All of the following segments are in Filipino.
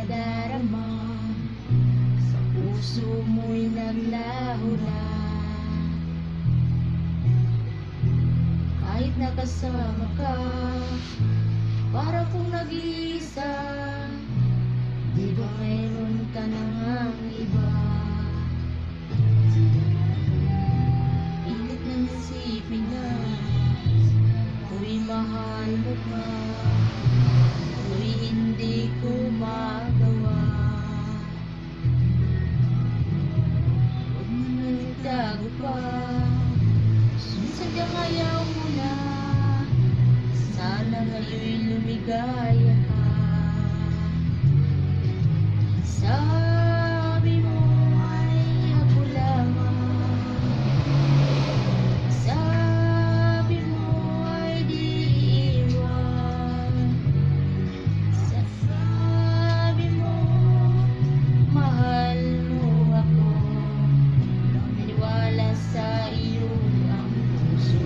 nadarama, sa puso mo'y naglaho na. Kahit nakasama ka, para kung nag-iisa, di ba mayroon ka na ngang iba? Pilit ng isipin na ako'y mahal mo pa, ako'y hindi ko magawa. Huwag mo na itago pa, sadyang ayaw mo na. Sana ngayon'y lumigaya ka. Sabi mo ay ako lamang, sabi mo ay di iwan, sabi mo mahal mo ako, naniwala sa iyo ang puso.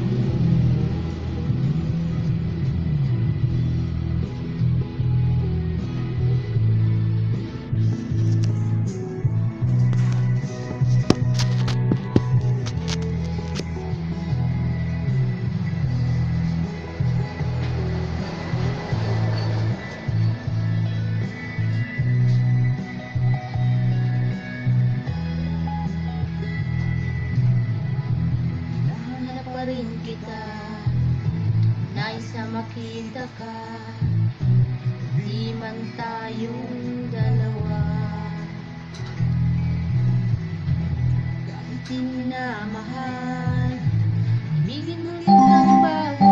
Rin kita, nais na makita ka, di man tayong dalawa. Kahit di mo na mahal, ibigin mo rin ang bagay.